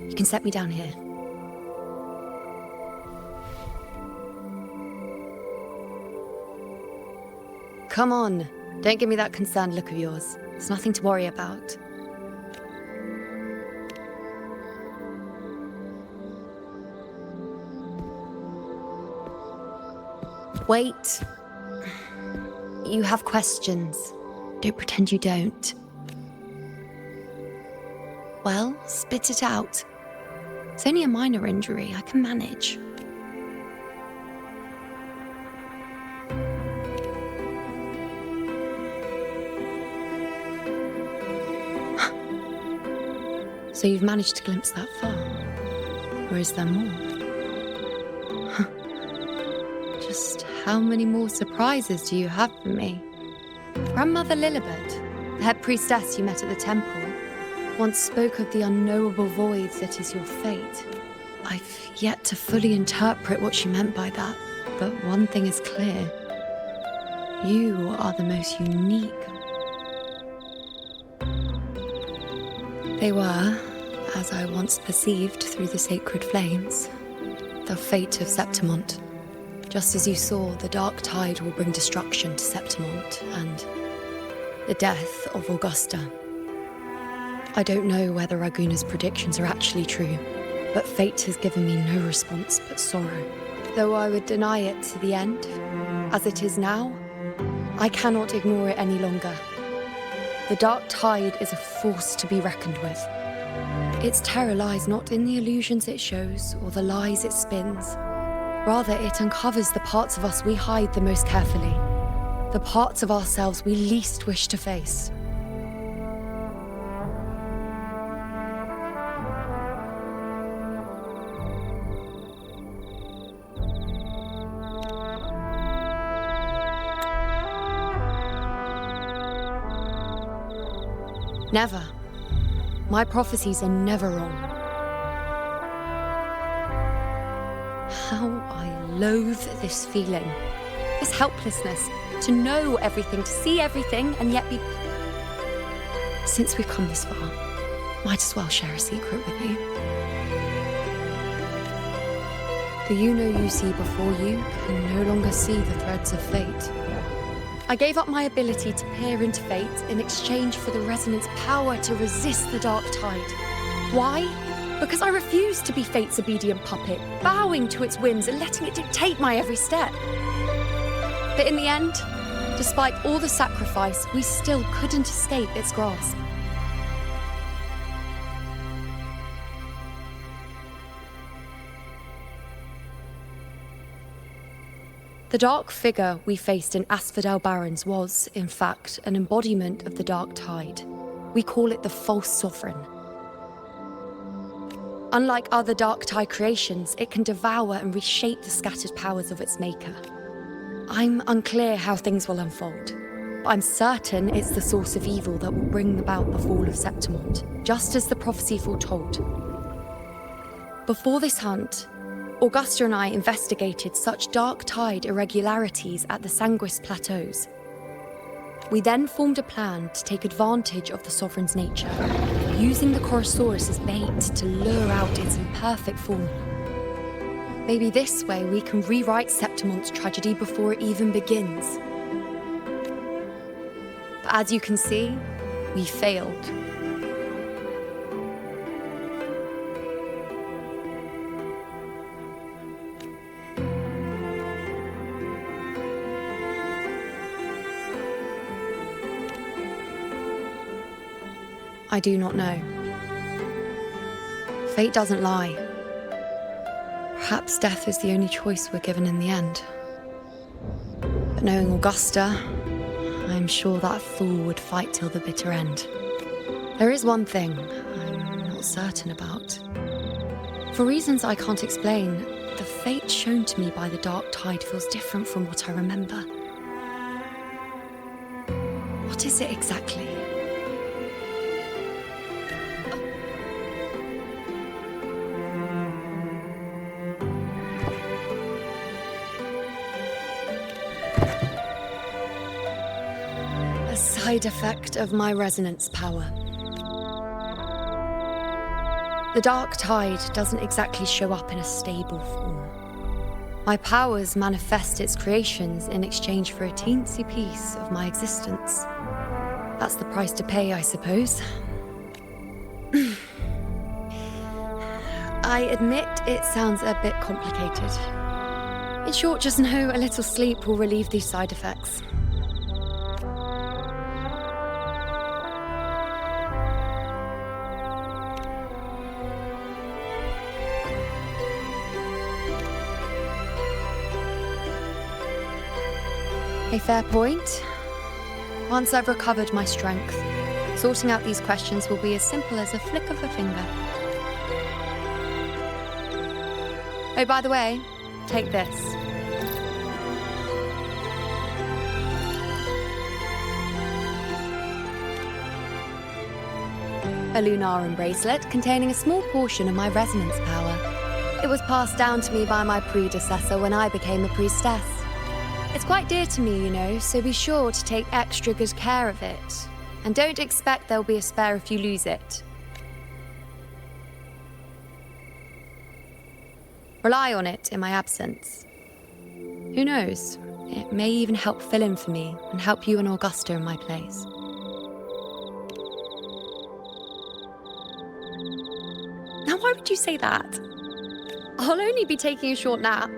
You can set me down here. Come on, don't give me that concerned look of yours. There's nothing to worry about. Wait. You have questions. Don't pretend you don't. Well, spit it out. It's only a minor injury. I can manage. So you've managed to glimpse that far? Or is there more? Just how many more surprises do you have for me? Grandmother Lilibet, the head priestess you met at the temple, once spoke of the unknowable void that is your fate. I've yet to fully interpret what she meant by that, but one thing is clear. You are the most unique. They were, as I once perceived through the sacred flames, the fate of Septimont. Just as you saw, the dark tide will bring destruction to Septimont and the death of Augusta. I don't know whether Raguna's predictions are actually true, but fate has given me no response but sorrow. Though I would deny it to the end, as it is now, I cannot ignore it any longer. The dark tide is a force to be reckoned with. Its terror lies not in the illusions it shows or the lies it spins. Rather, it uncovers the parts of us we hide the most carefully, the parts of ourselves we least wish to face. Never. My prophecies are never wrong. How I loathe this feeling. This helplessness. To know everything, to see everything, and yet be... Since we've come this far, might as well share a secret with you. The you see before you can no longer see the threads of fate. I gave up my ability to peer into fate in exchange for the resonance power to resist the dark tide. Why? Because I refused to be fate's obedient puppet, bowing to its whims and letting it dictate my every step. But in the end, despite all the sacrifice, we still couldn't escape its grasp. The dark figure we faced in Asphodel Barrens was, in fact, an embodiment of the dark tide. We call it the false sovereign. Unlike other dark tide creations, it can devour and reshape the scattered powers of its maker. I'm unclear how things will unfold, but I'm certain it's the source of evil that will bring about the fall of Septimont, just as the prophecy foretold. Before this hunt, Augusta and I investigated such dark tide irregularities at the Sanguis Plateaus. We then formed a plan to take advantage of the sovereign's nature, using the Chorosaurus as bait to lure out its imperfect form. Maybe this way we can rewrite Septimont's tragedy before it even begins. But as you can see, we failed. I do not know. Fate doesn't lie. Perhaps death is the only choice we're given in the end. But knowing Augusta, I'm sure that fool would fight till the bitter end. There is one thing I'm not certain about. For reasons I can't explain, the fate shown to me by the dark tide feels different from what I remember. What is it exactly? side effect of my resonance power. The dark tide doesn't exactly show up in a stable form. My powers manifest its creations in exchange for a teensy piece of my existence. That's the price to pay, I suppose. I admit it sounds a bit complicated. In short, just know a little sleep will relieve these side effects. A fair point. Once I've recovered my strength, sorting out these questions will be as simple as a flick of a finger. Oh, by the way, take this. A Lunarum bracelet containing a small portion of my resonance power. It was passed down to me by my predecessor when I became a priestess. It's quite dear to me, you know, so be sure to take extra good care of it. And don't expect there'll be a spare if you lose it. Rely on it in my absence. Who knows? It may even help fill in for me and help you and Augusta in my place. Now, why would you say that? I'll only be taking a short nap.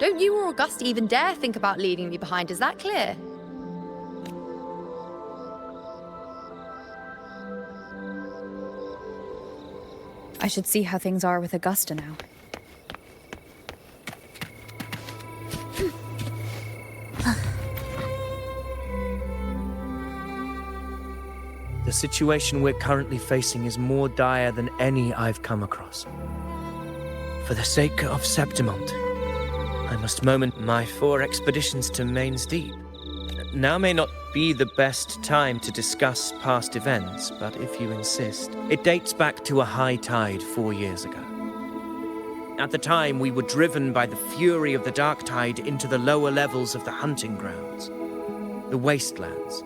Don't you or Augusta even dare think about leaving me behind, is that clear? I should see how things are with Augusta now. The situation we're currently facing is more dire than any I've come across. For the sake of Septimont, I must moment my 4 expeditions to Main's Deep. Now may not be the best time to discuss past events, but if you insist, it dates back to a high tide 4 years ago. At the time, we were driven by the fury of the dark tide into the lower levels of the hunting grounds, the wastelands.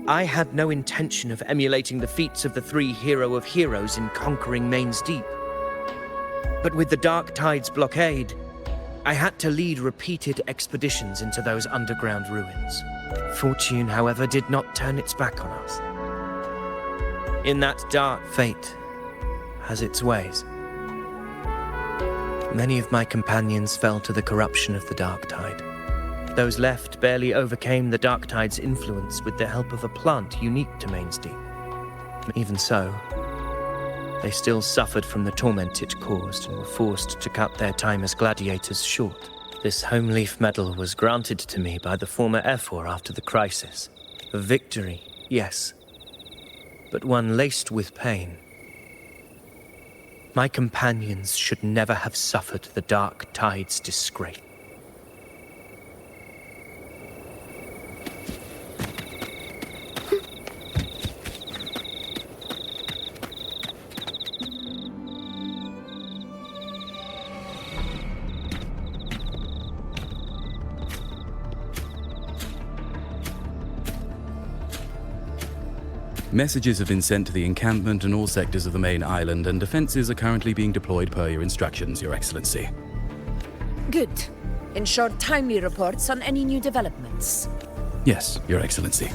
I had no intention of emulating the feats of the 3 hero of heroes in conquering Main's Deep. But with the dark tide's blockade, I had to lead repeated expeditions into those underground ruins. Fortune, however, did not turn its back on us. In that dark, fate has its ways. Many of my companions fell to the corruption of the dark tide. Those left barely overcame the dark tide's influence with the help of a plant unique to Main's Deep. Even so, they still suffered from the torment it caused and were forced to cut their time as gladiators short. This home leaf medal was granted to me by the former Ep4 after the crisis. A victory, yes, but one laced with pain. My companions should never have suffered the dark tide's disgrace. Messages have been sent to the encampment and all sectors of the main island, and defenses are currently being deployed per your instructions, Your Excellency. Good. Ensure timely reports on any new developments. Yes, Your Excellency.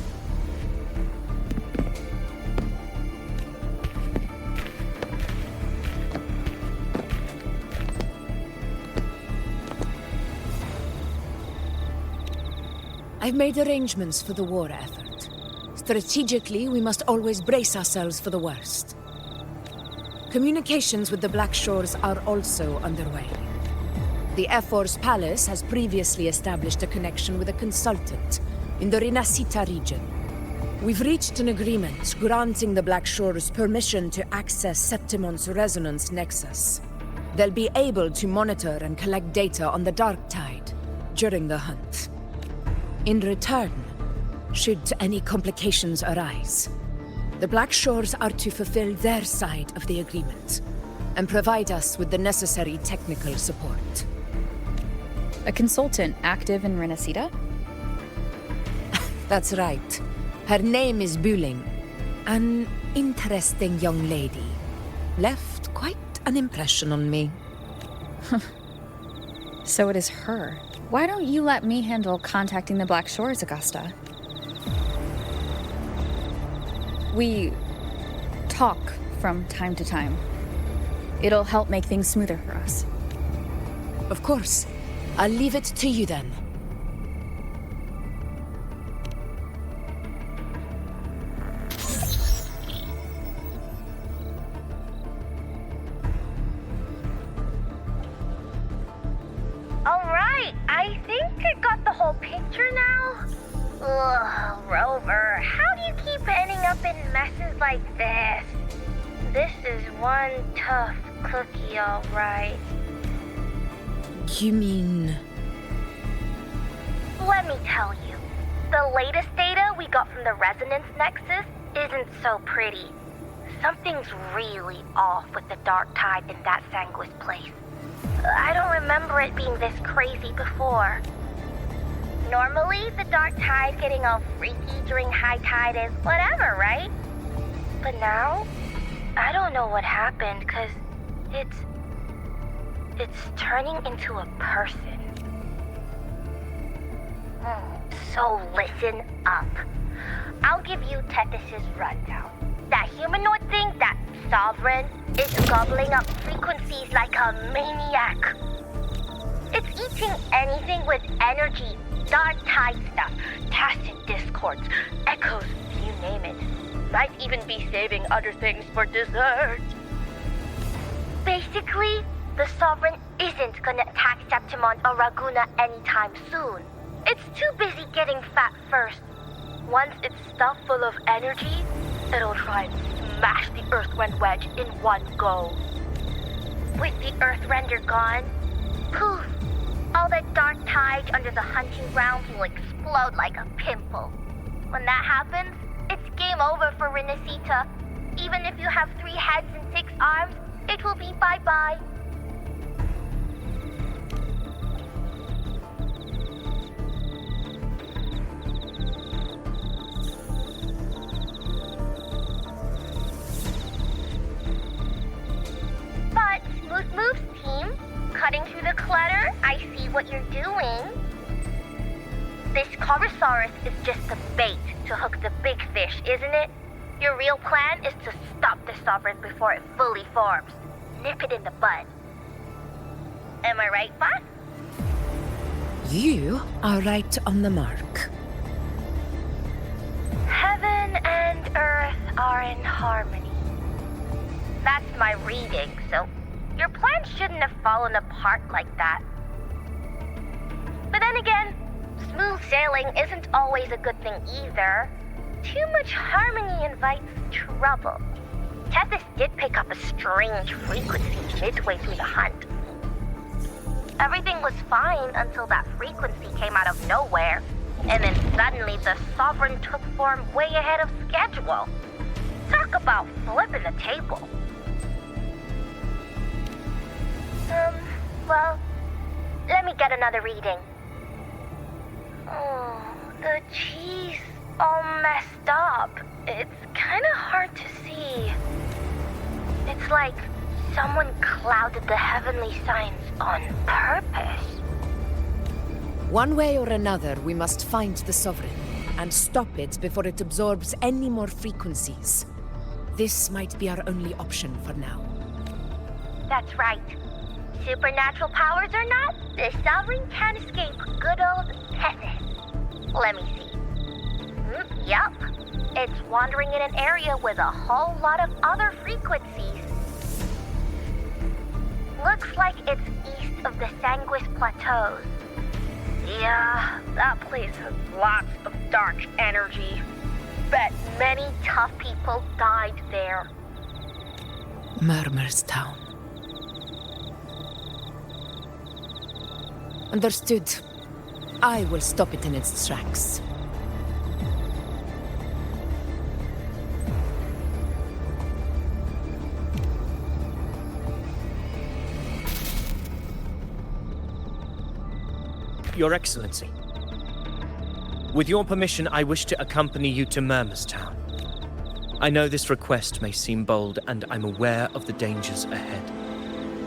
I've made arrangements for the war effort. Strategically, we must always brace ourselves for the worst. Communications with the Black Shores are also underway. The Ep4's palace has previously established a connection with a consultant in the Rinascita region. We've reached an agreement granting the Black Shores permission to access Septimont's resonance nexus. They'll be able to monitor and collect data on the dark tide during the hunt. In return, should any complications arise, the Black Shores are to fulfill their side of the agreement and provide us with the necessary technical support. A consultant active in Rinascita? That's right. Her name is Bruning. An interesting young lady. Left quite an impression on me. So it is her. Why don't you let me handle contacting the Black Shores, Augusta? We talk from time to time. It'll help make things smoother for us. Of course. I'll leave it to you then. Alright, I think I got the whole picture now. Ugh, Rover, how do you keep ending up in messes like this? This is one tough cookie, alright. You mean... Let me tell you, the latest data we got from the resonance nexus isn't so pretty. Something's really off with the dark tide in that Sanguis place. I don't remember it being this crazy before. Normally, the dark tide getting all freaky during high tide is whatever, right? But now, I don't know what happened, because it's turning into a person. So listen up. I'll give you Tethys' rundown. That humanoid thing, that Sovereign, is gobbling up frequencies like a maniac. It's eating anything with energy, dark tide stuff, tacit discords, echoes, you name it. Might even be saving other things for dessert. Basically, the Sovereign isn't gonna attack Septimon or Raguna anytime soon. It's too busy getting fat first. Once it's stuffed full of energy, it'll try and smash the Earthrend wedge in one go. With the Earthrender gone, poof, all that dark tide under the hunting grounds will explode like a pimple. When that happens, it's game over for Rinascita. Even if you have 3 heads and 6 arms, it will be bye-bye. But Smooth Moves team, cutting through the clutter, I see what you're doing. This Corosaurus is just a bait to hook the big fish, isn't it? Your real plan is to stop the Sovereign before it fully forms. Nip it in the bud. Am I right, boss? You are right on the mark. Heaven and Earth are in harmony. That's my reading, so your plan shouldn't have fallen apart like that. But then again, smooth sailing isn't always a good thing either. Too much harmony invites trouble. Tethys did pick up a strange frequency midway through the hunt. Everything was fine until that frequency came out of nowhere, and then suddenly the Sovereign took form way ahead of schedule. Talk about flipping the table. Well, let me get another reading. Oh, the cheese all messed up. It's kind of hard to see. It's like someone clouded the heavenly signs on purpose. One way or another, we must find the Sovereign and stop it before it absorbs any more frequencies. This might be our only option for now. That's right. Supernatural powers or not, the Sovereign can't escape good old Tethys. Let me see. Yup. It's wandering in an area with a whole lot of other frequencies. Looks like it's east of the Sanguis Plateaus. Yeah, that place has lots of dark energy. Bet many tough people died there. Murmur's Town. Understood. I will stop it in its tracks. Your Excellency. With your permission, I wish to accompany you to Murmurstown. I know this request may seem bold, and I'm aware of the dangers ahead.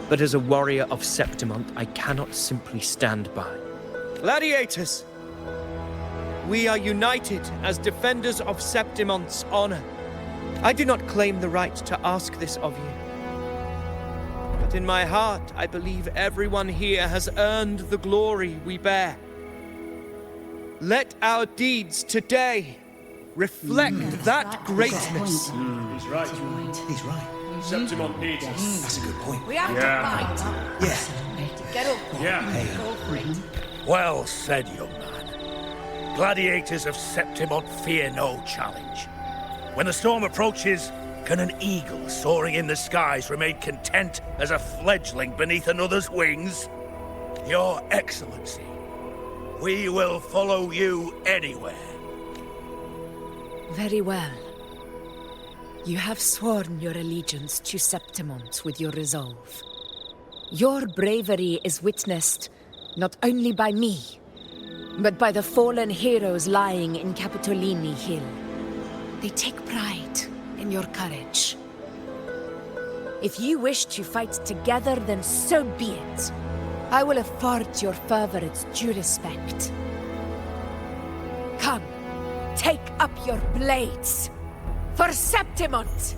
But as a warrior of Septimont, I cannot simply stand by. Gladiators! We are united as defenders of Septimont's honor. I do not claim the right to ask this of you. But in my heart, I believe everyone here has earned the glory we bear. Let our deeds today reflect that greatness. He's right. He's right. Septimont needs us. That's a good point. We have to fight. Yeah. Get over. Yeah. Go for it. Well said, young man. Gladiators of Septimont fear no challenge. When the storm approaches, can an eagle soaring in the skies remain content as a fledgling beneath another's wings? Your Excellency, we will follow you anywhere. Very well. You have sworn your allegiance to Septimont with your resolve. Your bravery is witnessed not only by me, but by the fallen heroes lying in Capitolini Hill. They take pride in your courage. If you wish to fight together, then so be it. I will afford your fervor its due respect. Come, take up your blades. For Septimont!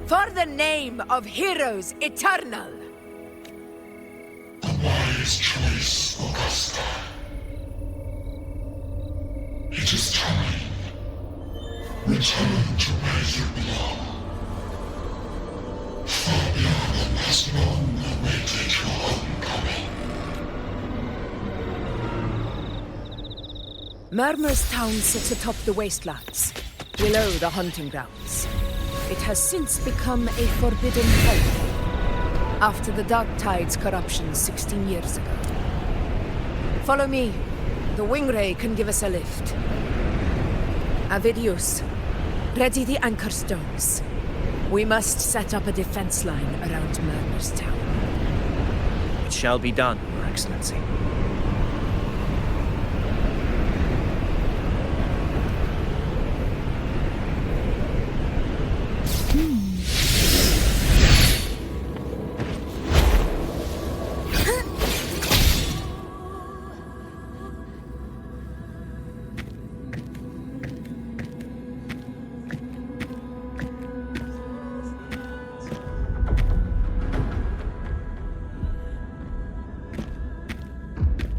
For the name of heroes eternal! A wise choice, Augusta. It is time. Return to where you belong. Far beyond the last long awaited your homecoming. Murmurstown sits atop the wastelands, below the hunting grounds. It has since become a forbidden territory, after the Dark Tide's corruption 16 years ago. Follow me. The Wingray can give us a lift. Avidius, ready the anchor stones. We must set up a defense line around Murmurstown. It shall be done, Your Excellency.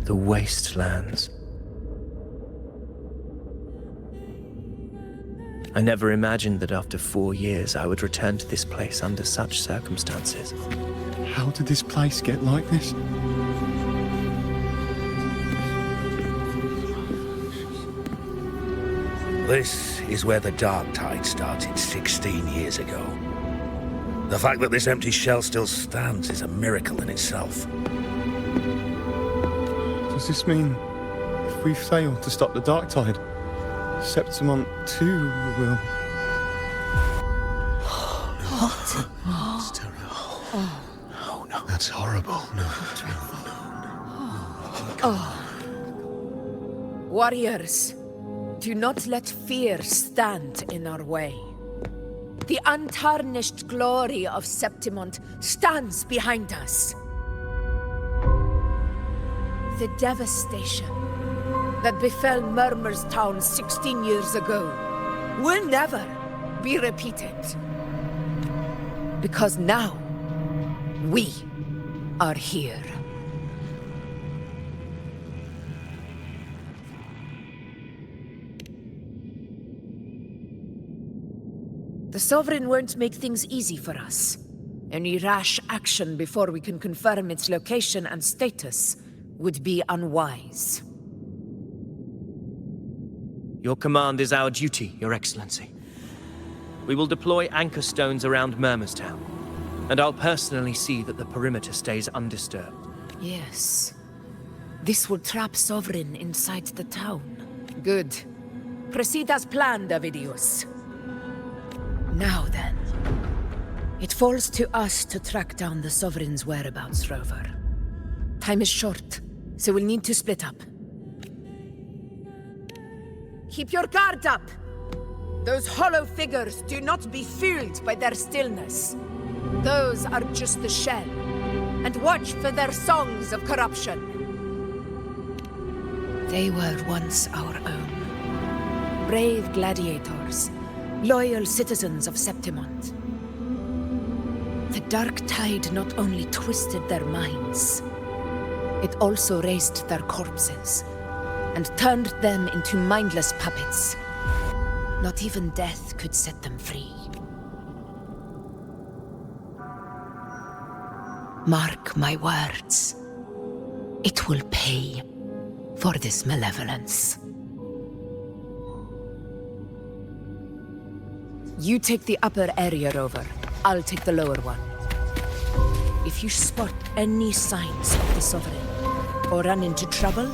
The wastelands. I never imagined that after 4 years I would return to this place under such circumstances. How did this place get like this? This is where the Dark Tide started 16 years ago. The fact that this empty shell still stands is a miracle in itself. Does this mean if we fail to stop the Dark Tide, Septimont too will... What? It's terrible. Oh, no. That's horrible. No. Warriors, do not let fear stand in our way. The untarnished glory of Septimont stands behind us. The devastation that befell Murmurstown 16 years ago will never be repeated. Because now, we are here. The Sovereign won't make things easy for us. Any rash action before we can confirm its location and status would be unwise. Your command is our duty, Your Excellency. We will deploy anchor stones around Murmurstown, and I'll personally see that the perimeter stays undisturbed. Yes. This will trap Sovereign inside the town. Good. Proceed as planned, Avidius. Now then. It falls to us to track down the Sovereign's whereabouts, Rover. Time is short, so we'll need to split up. Keep your guard up! Those hollow figures do not be fooled by their stillness. Those are just the shell. And watch for their songs of corruption. They were once our own. Brave gladiators, loyal citizens of Septimont. The dark tide not only twisted their minds, it also raised their corpses and turned them into mindless puppets. Not even death could set them free. Mark my words. It will pay for this malevolence. You take the upper area over. I'll take the lower one. If you spot any signs of the Sovereign, or run into trouble...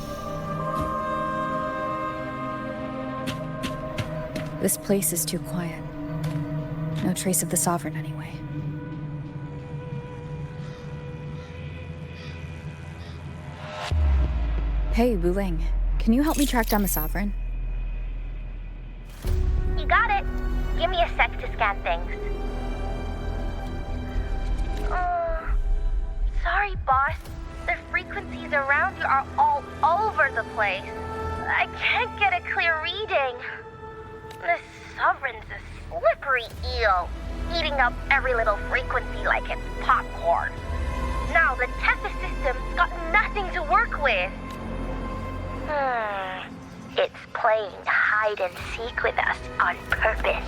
This place is too quiet. No trace of the Sovereign anyway. Hey, Wuthering, can you help me track down the Sovereign? You got it. Give me a sec to scan things. Sorry, boss. The frequencies around you are all over the place. I can't get a clear reading. The Sovereign's a slippery eel, eating up every little frequency like it's popcorn. Now the Tethys system's got nothing to work with. It's playing hide and seek with us on purpose.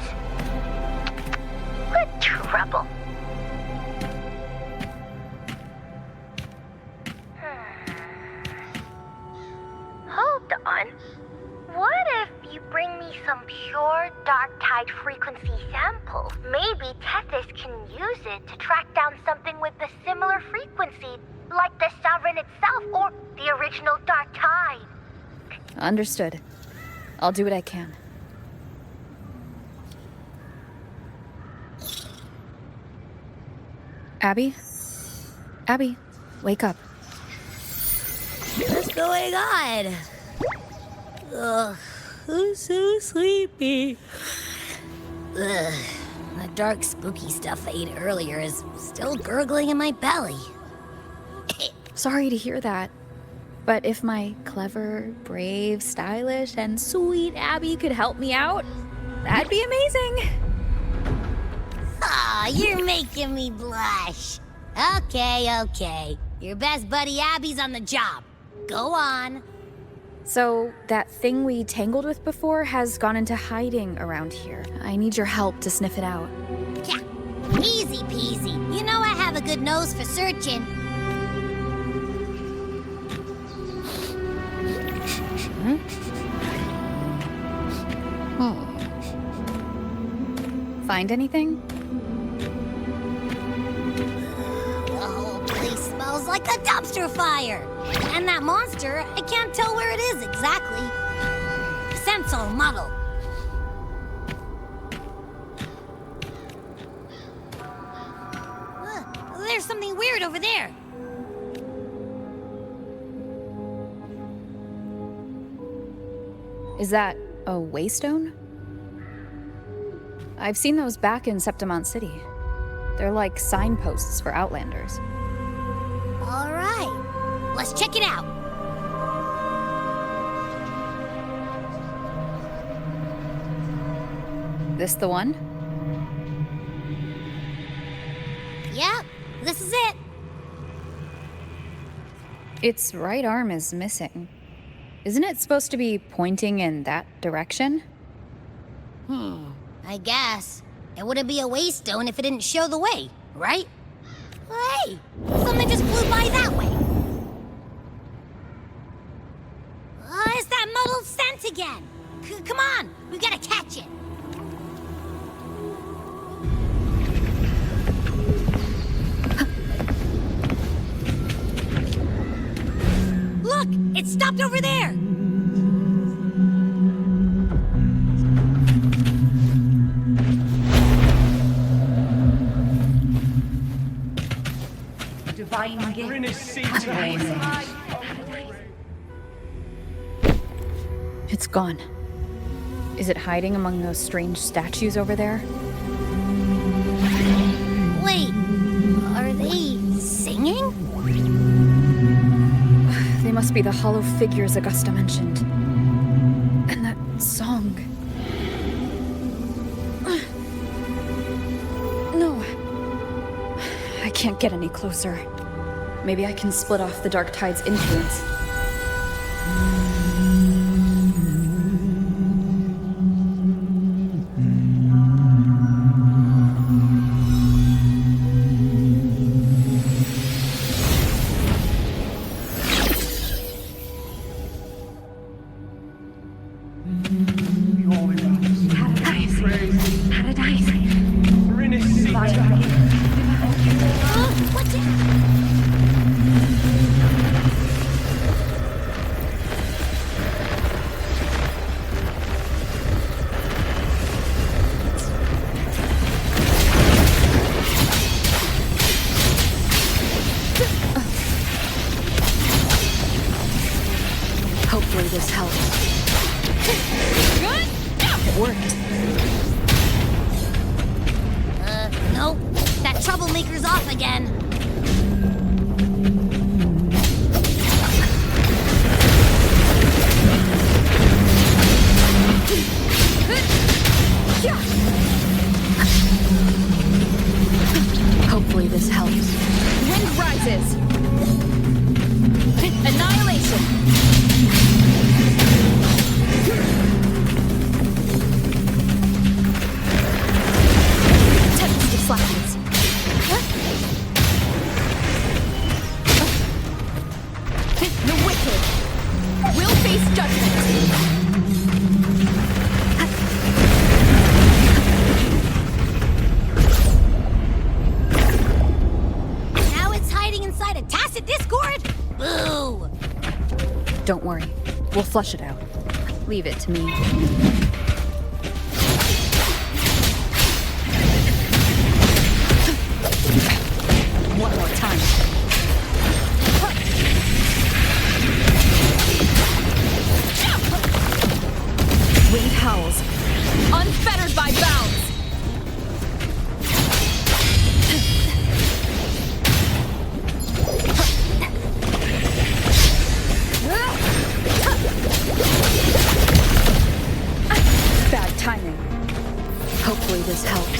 What trouble? Hold on. What if you bring me some pure dark tide frequency samples? Maybe Tethys can use it to track down something with a similar frequency, like the Sovereign itself or the original dark tide. Understood. I'll do what I can. Abby? Abby, wake up. What's going on? Ugh, I'm so sleepy. Ugh, the dark, spooky stuff I ate earlier is still gurgling in my belly. Sorry to hear that. But if my clever, brave, stylish, and sweet Abby could help me out, that'd be amazing. Aw, you're making me blush. Okay. Your best buddy Abby's on the job. Go on. So, that thing we tangled with before has gone into hiding around here. I need your help to sniff it out. Yeah, easy peasy. You know I have a good nose for searching. Find anything? The whole place smells like a dumpster fire. And that monster, I can't tell where it is exactly. The scent's all muddled. There's something weird over there. Is that a waystone? I've seen those back in Septimont City. They're like signposts for Outlanders. All right, let's check it out. This the one? Yep, this is it. Its right arm is missing. Isn't it supposed to be pointing in that direction? I guess. It wouldn't be a waystone if it didn't show the way, right? Hey, something just flew by that way. It's that muddled scent again. Come on, we gotta catch it. Look, it stopped over there. It's gone. Is it hiding among those strange statues over there? Wait, are they singing? They must be the hollow figures Augusta mentioned. And that song. No. I can't get any closer. Maybe I can split off the Dark Tide's influence. Hopefully this helps. It worked. Nope. That troublemaker's off again. Hopefully this helps. Wind rises. Annihilation. Tempest slackens. The wicked will face judgment. Now it's hiding inside a tacit discord? Boo! Don't worry. We'll flush it out. Leave it to me. One more time. Wind howls, unfettered by bounds. Bad timing. Hopefully this helps.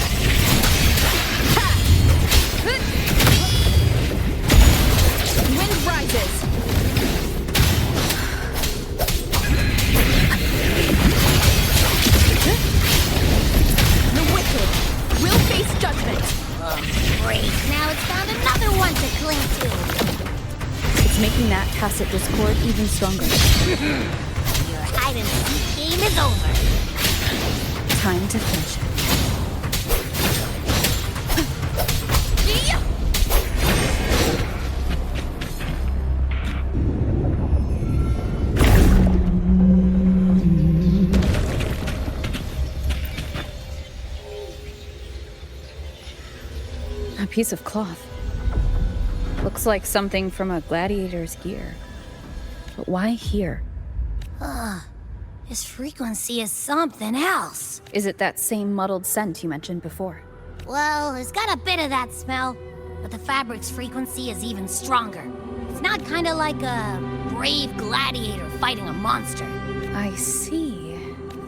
Wind rises. The wicked will face judgment. Great. Now it's found another one to cling to. It's making that tacit discord even stronger. Your hide and seek game is over. Time to finish it. A piece of cloth. Looks like something from a gladiator's gear. But why here? This frequency is something else. Is it that same muddled scent you mentioned before? Well, it's got a bit of that smell, but the fabric's frequency is even stronger. It's not kind of like a brave gladiator fighting a monster. I see.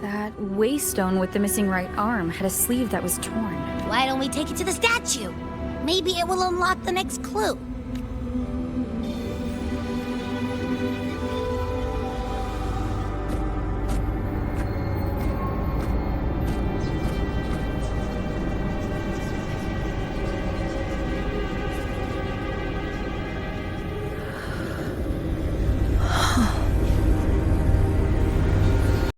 That waystone with the missing right arm had a sleeve that was torn. Why don't we take it to the statue? Maybe it will unlock the next clue.